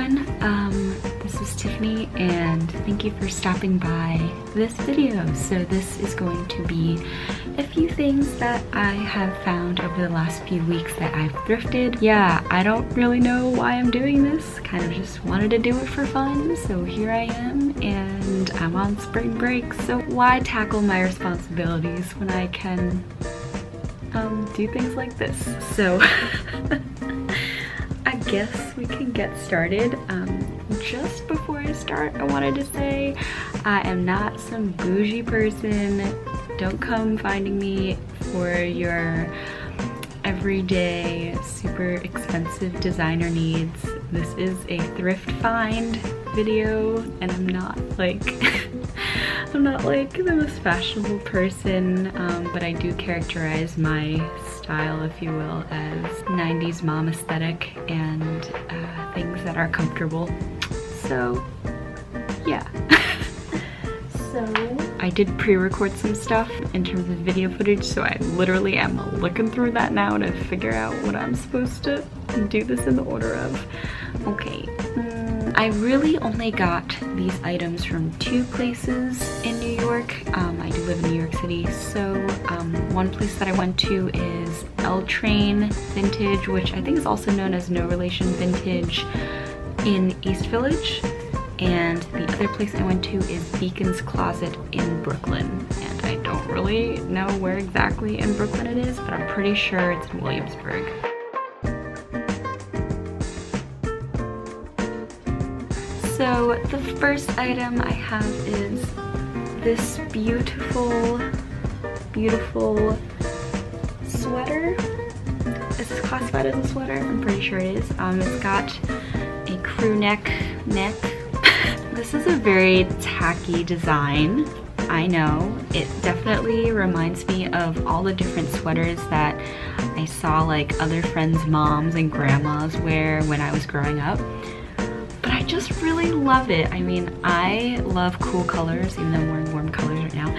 everyone, this is Tiffany and thank you for stopping by this video. So this is going to be a few things that I have found over the last few weeks that I've thrifted. Yeah, I don't really know why I'm doing this, kind of just wanted to do it for fun, so here I am, and I'm on spring break, so why tackle my responsibilities when I can do things like this? So I guess we can get started. Just before I start, I wanted to say I am not some bougie person. Don't come finding me for your everyday, super expensive designer needs. This is a thrift find video, and I'm not like I'm not like the most fashionable person, but I do characterize my style, if you will, as 90s mom aesthetic and things that are comfortable. So yeah. So I did pre-record some stuff in terms of video footage, so I literally am looking through that now to figure out what I'm supposed to do this in the order of. Okay. I really only got these items from two places in New York. I do live in New York City, so one place that I went to is L.L.Bean Vintage, which I think is also known as No Relation Vintage in East Village. And the other place I went to is Beacon's Closet in Brooklyn. And I don't really know where exactly in Brooklyn it is, but I'm pretty sure it's in Williamsburg. So the first item I have is this beautiful, beautiful sweater. Is this classified as a sweater? I'm pretty sure it is. It's got a crew neck. This is a very tacky design. I know. It definitely reminds me of all the different sweaters that I saw like other friends' moms and grandmas wear when I was growing up. But I just really love it. I mean, I love cool colors, even though I'm wearing warm colors right now.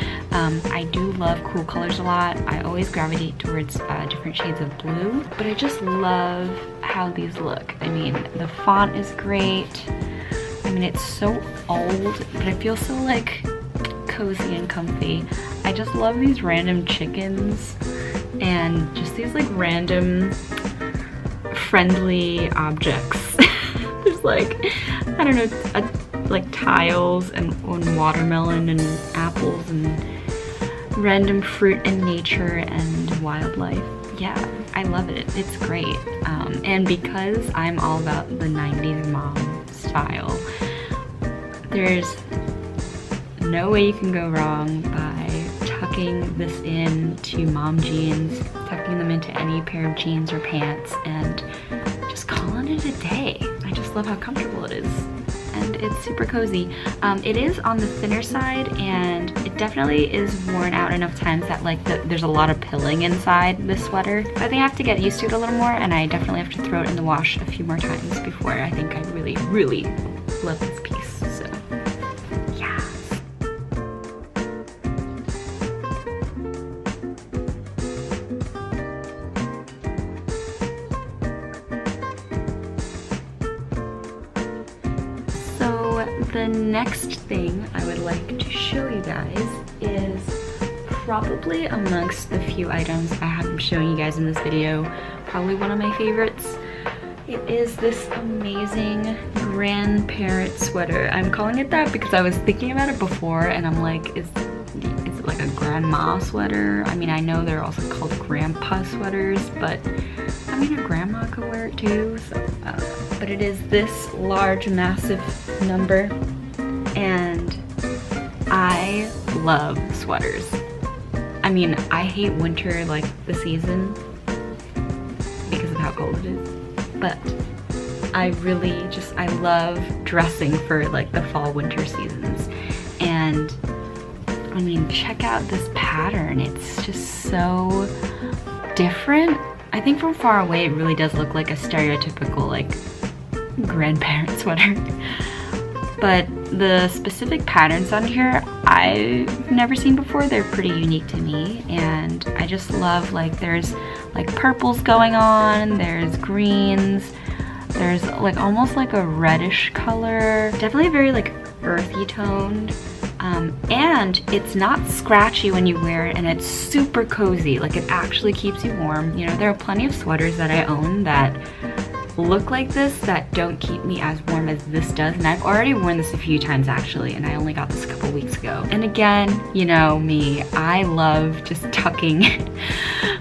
I do love cool colors a lot. I always gravitate towards different shades of blue, but I just love how these look. I mean, the font is great. I mean, it's so old, but I feel so like cozy and comfy. I just love these random chickens and just these like random friendly objects. There's like, I don't know, like tiles and watermelon and apples and random fruit and nature and wildlife. Yeah, I love it. It's great. And because I'm all about the 90s mom style, there's no way you can go wrong by tucking this into mom jeans, tucking them into any pair of jeans or pants, and just calling it a day. I just love how comfortable it is, and it's super cozy. It is on the thinner side, and it definitely is worn out enough times that like there's a lot of pilling inside this sweater. I think I have to get used to it a little more, and I definitely have to throw it in the wash a few more times before I think I really, really love this piece. So yeah. The next thing I would like to show you guys is probably amongst the few items I haven't shown you guys in this video, probably one of my favorites. It is this amazing Grandparent sweater. I'm calling it that because I was thinking about it before and I'm like, is it like a grandma sweater? I mean, I know they're also called grandpa sweaters, but I mean, a grandma could wear it too, so I don't know. But it is this large, massive number, and I love sweaters. I mean, I hate winter, like the season, because of how cold it is, but I really just, I love dressing for like the fall winter seasons. And I mean, check out this pattern. It's just so different. I think from far away it really does look like a stereotypical like grandparent sweater, but the specific patterns on here I've never seen before. They're pretty unique to me, and I just love like there's like purples going on, there's greens, There's like almost like a reddish color, definitely very like earthy toned. And it's not scratchy when you wear it, and it's super cozy. Like, it actually keeps you warm. You know, there are plenty of sweaters that I own that look like this that don't keep me as warm as this does, and I've already worn this a few times actually, and I only got this a couple weeks ago. And again, you know me, I love just tucking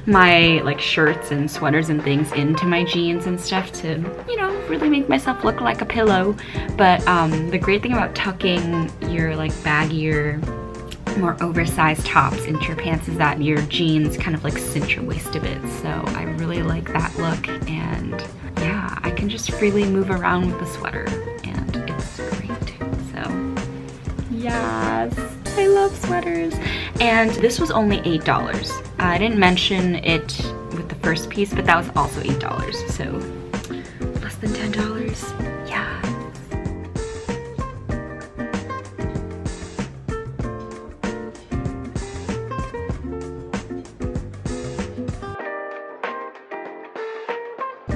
my like shirts and sweaters and things into my jeans and stuff to, you know, really make myself look like a pillow. But the great thing about tucking your like baggier, more oversized tops into your pants is that your jeans kind of like cinch your waist a bit. So I really like that look, and yeah, I can just freely move around with the sweater, and it's great. So yes, I love sweaters. And this was only $8. I didn't mention it with the first piece, but that was also $8, so less than $10. Yeah.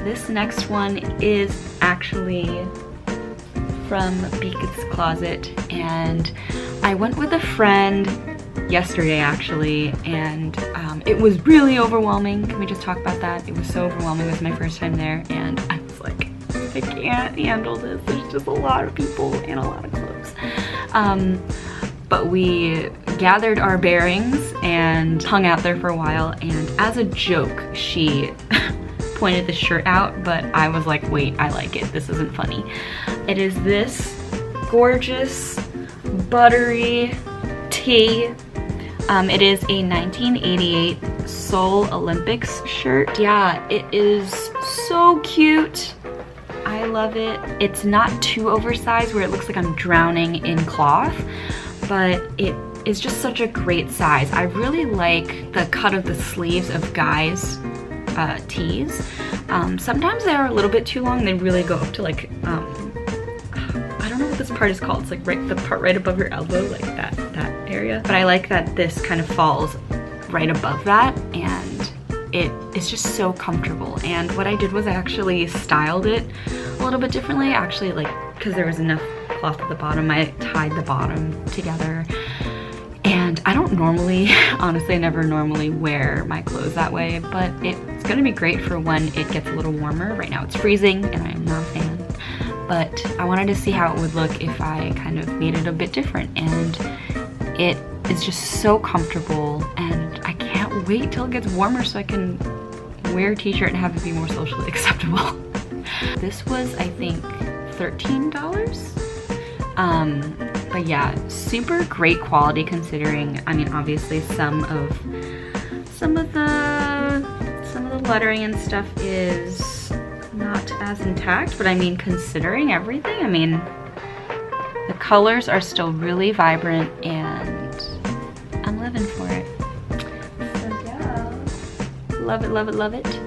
This next one is actually from Beacon's Closet, and I went with a friend yesterday actually, and it was really overwhelming. Can we just talk about that? It was so overwhelming. It was my first time there, and I was like, I can't handle this. There's just a lot of people and a lot of clothes. But we gathered our bearings and hung out there for a while, and as a joke, she pointed the shirt out, but I was like, wait, I like it. This isn't funny. It is this gorgeous, buttery tee. It is a 1988 Seoul Olympics shirt. Yeah, it is so cute. I love it. It's not too oversized where it looks like I'm drowning in cloth, but it is just such a great size. I really like the cut of the sleeves of guys' tees. Sometimes they're a little bit too long. They really go up to like, I don't know what this part is called. It's like the part right above your elbow, like that area. But I like that this kind of falls right above that, and it is just so comfortable. And what I did was I actually styled it a little bit differently. Actually, like, because there was enough cloth at the bottom, I tied the bottom together. And I don't normally, honestly, I never normally wear my clothes that way, but it's gonna be great for when it gets a little warmer. Right now it's freezing and I'm not a fan, but I wanted to see how it would look if I kind of made it a bit different. And it is just so comfortable, and I can't wait till it gets warmer so I can wear a t-shirt and have it be more socially acceptable. This was, I think, $13. But yeah, super great quality considering, I mean, obviously some of the lettering and stuff is not as intact, but I mean, considering everything, I mean, the colors are still really vibrant, and I'm living for it. So yeah, love it, love it, love it.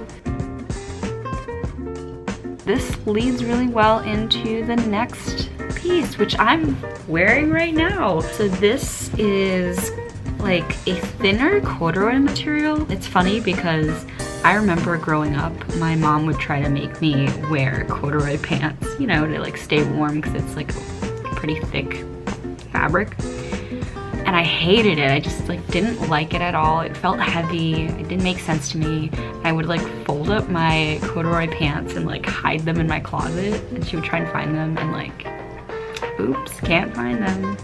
This leads really well into the next piece, which I'm wearing right now. So this is like a thinner corduroy material. It's funny because I remember growing up, my mom would try to make me wear corduroy pants, you know, to like stay warm because it's like a pretty thick fabric. And I hated it. I just like didn't like it at all. It felt heavy. It didn't make sense to me. I would like fold up my corduroy pants and like hide them in my closet, and she would try and find them and like, oops, can't find them.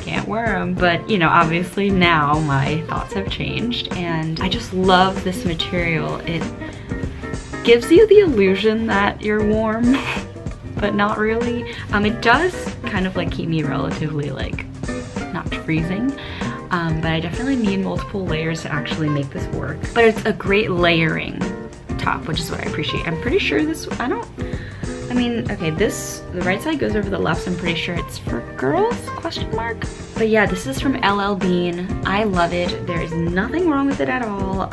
Can't wear them. But you know, obviously now my thoughts have changed, and I just love this material. It gives you the illusion that you're warm, but not really. It does kind of like keep me relatively like not freezing, but I definitely need multiple layers to actually make this work. But it's a great layering top, which is what I appreciate. I'm pretty sure this, I mean, okay, this, the right side goes over the left, so I'm pretty sure it's for girls, question mark? But yeah, this is from L.L.Bean. I love it. There is nothing wrong with it at all.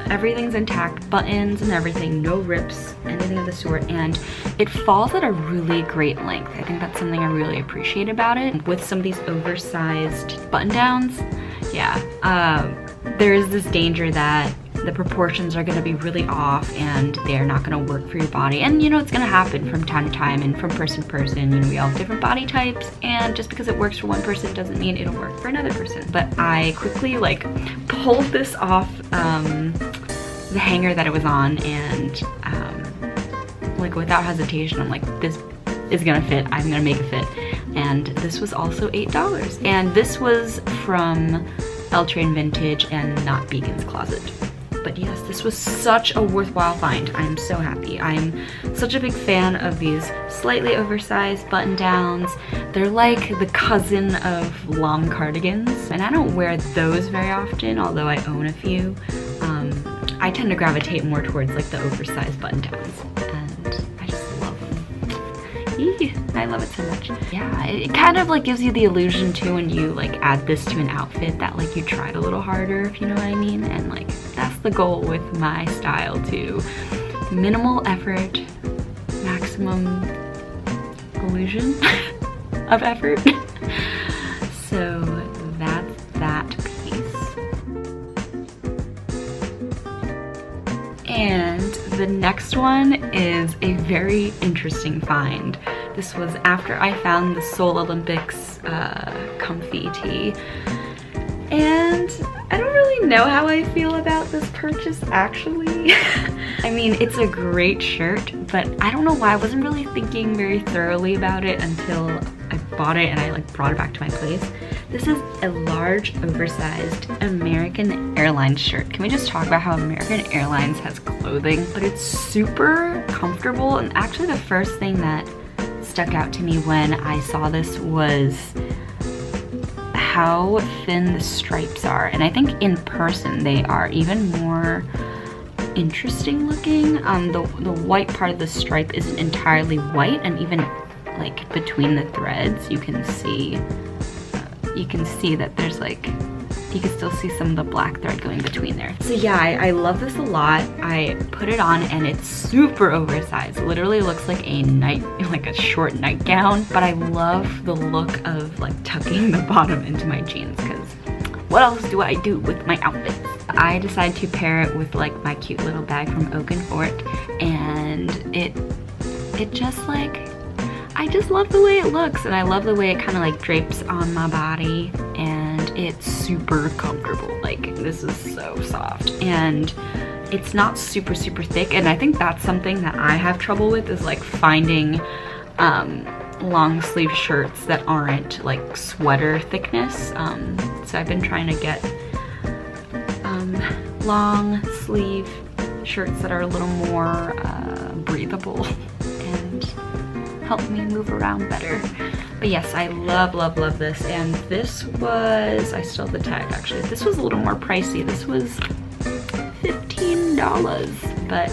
Everything's intact, buttons and everything, no rips, anything of the sort, and it falls at a really great length. I think that's something I really appreciate about it. With some of these oversized button downs, yeah, there is this danger that the proportions are gonna be really off and they're not gonna work for your body. And you know, it's gonna happen from time to time and from person to person. You know, we all have different body types, and just because it works for one person doesn't mean it'll work for another person. But I quickly like pulled this off the hanger that it was on, and like without hesitation, I'm like, this is gonna fit, I'm gonna make it fit. And this was also $8. And this was from L.Train Vintage and not Beacon's Closet. But yes, this was such a worthwhile find. I'm so happy. I'm such a big fan of these slightly oversized button downs. They're like the cousin of long cardigans, and I don't wear those very often, although I own a few. I tend to gravitate more towards like the oversized button downs, and I just love them. Eee, I love it so much. Yeah, it kind of like gives you the illusion too when you like add this to an outfit that like you tried a little harder, if you know what I mean. And like that's the goal with my style too. Minimal effort, maximum illusion of effort. So that's that piece. And the next one is a very interesting find. This was after I found the Seoul Olympics comfy tee. And I don't really know how I feel about this purchase actually. I mean, it's a great shirt, but I don't know why I wasn't really thinking very thoroughly about it until I bought it and I like brought it back to my place. This is a large, oversized American Airlines shirt. Can we just talk about how American Airlines has clothing? But it's super comfortable, and actually the first thing that stuck out to me when I saw this was how thin the stripes are. And I think in person they are even more interesting looking. The white part of the stripe isn't entirely white, and even like between the threads you can see that there's like, you can still see some of the black thread going between there. So yeah, I love this a lot. I put it on and it's super oversized. It literally looks like a short nightgown, but I love the look of like tucking the bottom into my jeans, because what else do I do with my outfits? I decided to pair it with like my cute little bag from Oak and Fort, and it just like, I just love the way it looks, and I love the way it kind of like drapes on my body, and it's super comfortable. Like, this is so soft, and it's not super thick, and I think that's something that I have trouble with, is like finding long sleeve shirts that aren't like sweater thickness. So I've been trying to get long sleeve shirts that are a little more breathable and help me move around better. But yes, I love this. And this was, I still have the tag actually, this was a little more pricey. This was $15, but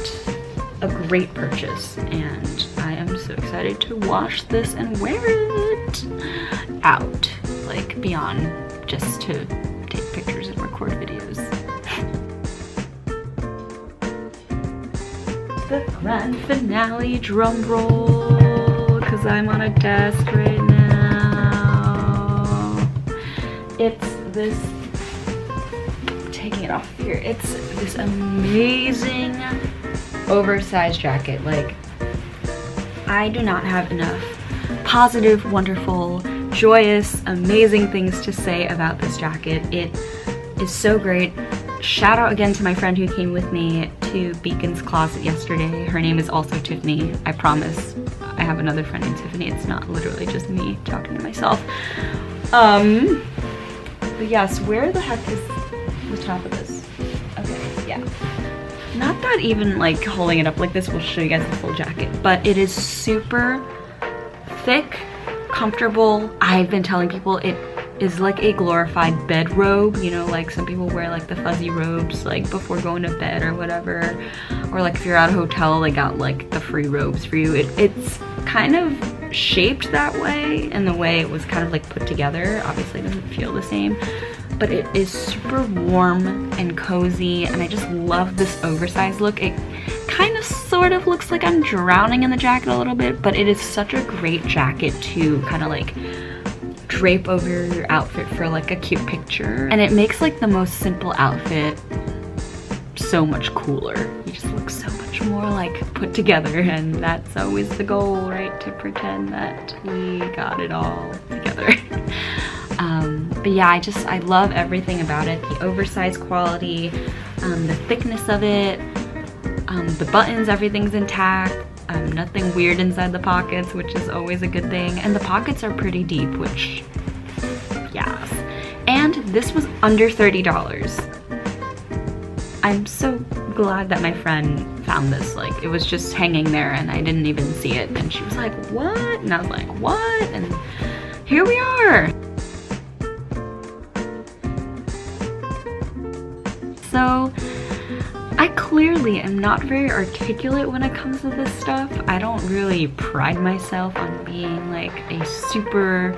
a great purchase, and I am so excited to wash this and wear it out, like beyond just to take pictures and record videos. The grand finale, drum roll, because I'm on a desk right now. It's this, taking it off here, it's this amazing oversized jacket. Like, I do not have enough positive, wonderful, joyous, amazing things to say about this jacket. It is so great. Shout out again to my friend who came with me to Beacon's Closet yesterday. Her name is also Tiffany. I promise I have another friend named Tiffany. It's not literally just me talking to myself. But yes, where the heck is the top of this? Okay, yeah. Not that even like holding it up like this will show you guys the full jacket, but it is super thick, comfortable. I've been telling people it is like a glorified bed robe, you know, like some people wear like the fuzzy robes like before going to bed or whatever, or like if you're at a hotel they got like the free robes for you. It's kind of shaped that way, and the way it was kind of like put together obviously doesn't feel the same, but it is super warm and cozy, and I just love this oversized look. It kind of sort of looks like I'm drowning in the jacket a little bit, but it is such a great jacket to kind of like drape over your outfit for like a cute picture, and it makes like the most simple outfit so much cooler. You just look so much more like put together, and that's always the goal, right? To pretend that we got it all together. But yeah, I love everything about it. The oversized quality, the thickness of it, the buttons, everything's intact. Nothing weird inside the pockets, which is always a good thing. And the pockets are pretty deep, which, yes. And this was under $30. I'm so glad that my friend found this. Like, it was just hanging there and I didn't even see it. And she was like, what? And I was like, what? And here we are. So, I clearly am not very articulate when it comes to this stuff. I don't really pride myself on being like a super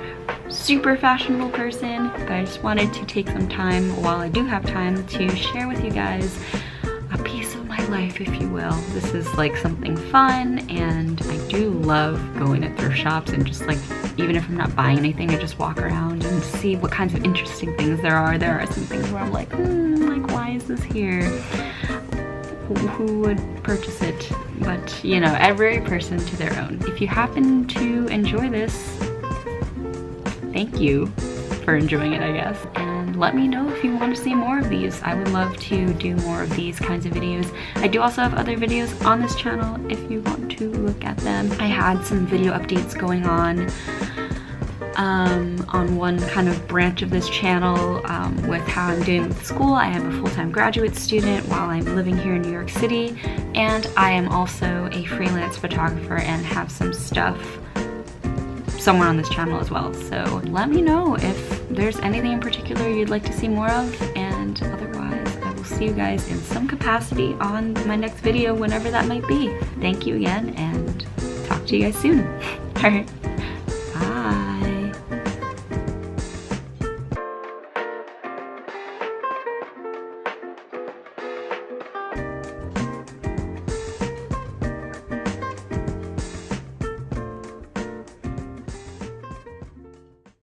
fashionable person, but I just wanted to take some time while I do have time to share with you guys a piece of my life, if you will. This is like something fun, and I do love going to thrift shops and just like, even if I'm not buying anything, I just walk around and see what kinds of interesting things there are. There are some things where I'm like, like, why is this here? Who would purchase it? But you know, every person to their own. If you happen to enjoy this, thank you for enjoying it, I guess. And let me know if you want to see more of these. I would love to do more of these kinds of videos. I do also have other videos on this channel if you want to look at them. I had some video updates going on one kind of branch of this channel with how I'm doing with school. I am a full-time graduate student while I'm living here in New York City, and I am also a freelance photographer and have some stuff somewhere on this channel as well. So let me know if there's anything in particular you'd like to see more of, and otherwise I will see you guys in some capacity on my next video, whenever that might be. Thank you again, and talk to you guys soon. All right.